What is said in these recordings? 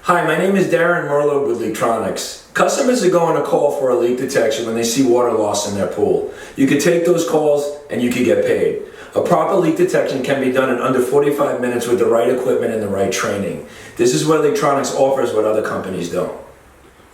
Hi, my name is Darren Merlo with LeakTronics. Customers are going to call for a leak detection when they see water loss in their pool. You can take those calls and you can get paid. A proper leak detection can be done in under 45 minutes with the right equipment and the right training. This is where LeakTronics offers what other companies don't.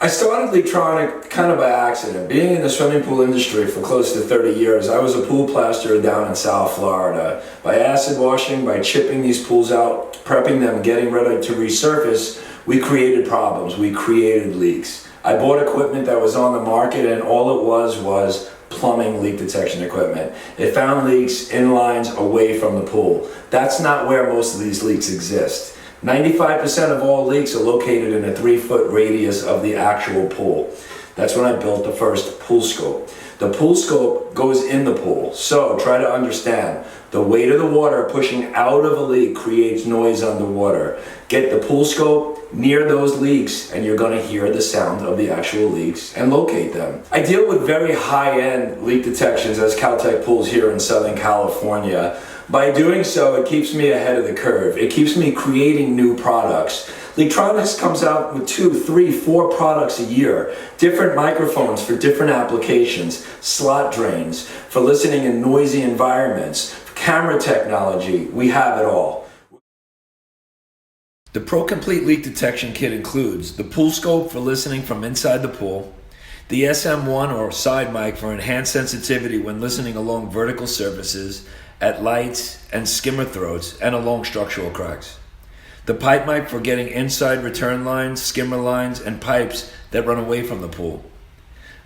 I started LeakTronics kind of by accident. Being in the swimming pool industry for close to 30 years, I was a pool plasterer down in South Florida. By acid washing, by chipping these pools out, prepping them, getting ready to resurface, we created problems, we created leaks. I bought equipment that was on the market and all it was plumbing leak detection equipment. It found leaks in lines away from the pool. That's not where most of these leaks exist. 95% of all leaks are located in a 3-foot radius of the actual pool. That's when I built the first pool scope. The pool scope goes in the pool, so try to understand. The weight of the water pushing out of a leak creates noise underwater. Get the pool scope near those leaks and you're going to hear the sound of the actual leaks and locate them. I deal with very high-end leak detections as Caltech Pools here in Southern California. By doing so, it keeps me ahead of the curve. It keeps me creating new products. LeakTronics comes out with 2, 3, 4 products a year. Different microphones for different applications, slot drains for listening in noisy environments, camera technology, we have it all. The Pro Complete Leak Detection Kit includes the pool scope for listening from inside the pool, the SM1 or side mic for enhanced sensitivity when listening along vertical surfaces, at lights and skimmer throats, and along structural cracks. The pipe mic for getting inside return lines, skimmer lines, and pipes that run away from the pool.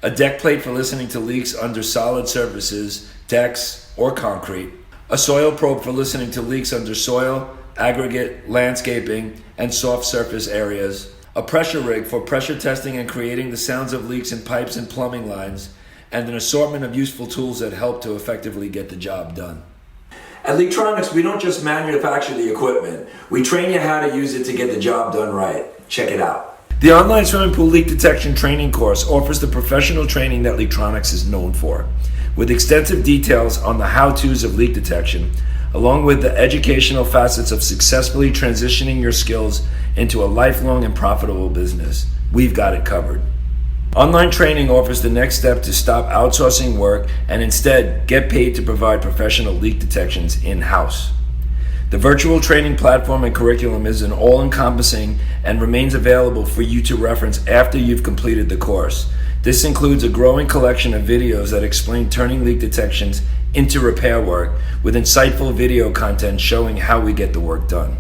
A deck plate for listening to leaks under solid surfaces, decks, or concrete. A soil probe for listening to leaks under soil, aggregate, landscaping, and soft surface areas. A pressure rig for pressure testing and creating the sounds of leaks in pipes and plumbing lines, and an assortment of useful tools that help to effectively get the job done. At LeakTronics, we don't just manufacture the equipment. We train you how to use it to get the job done right. Check it out. The online swimming pool leak detection training course offers the professional training that LeakTronics is known for, with extensive details on the how-tos of leak detection, along with the educational facets of successfully transitioning your skills into a lifelong and profitable business. We've got it covered. Online training offers the next step to stop outsourcing work and instead get paid to provide professional leak detections in-house. The virtual training platform and curriculum is an all-encompassing and remains available for you to reference after you've completed the course. This includes a growing collection of videos that explain turning leak detections into repair work with insightful video content showing how we get the work done.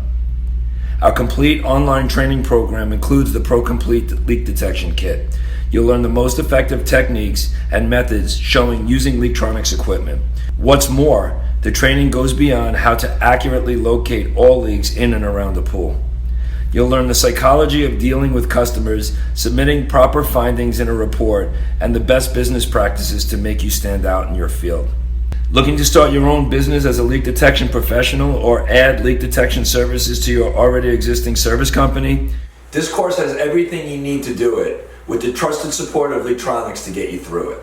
Our complete online training program includes the Pro Complete Leak Detection Kit. You'll learn the most effective techniques and methods showing using LeakTronics equipment. What's more, the training goes beyond how to accurately locate all leaks in and around the pool. You'll learn the psychology of dealing with customers, submitting proper findings in a report, and the best business practices to make you stand out in your field. Looking to start your own business as a leak detection professional or add leak detection services to your already existing service company? This course has everything you need to do it, with the trusted support of LeakTronics to get you through it.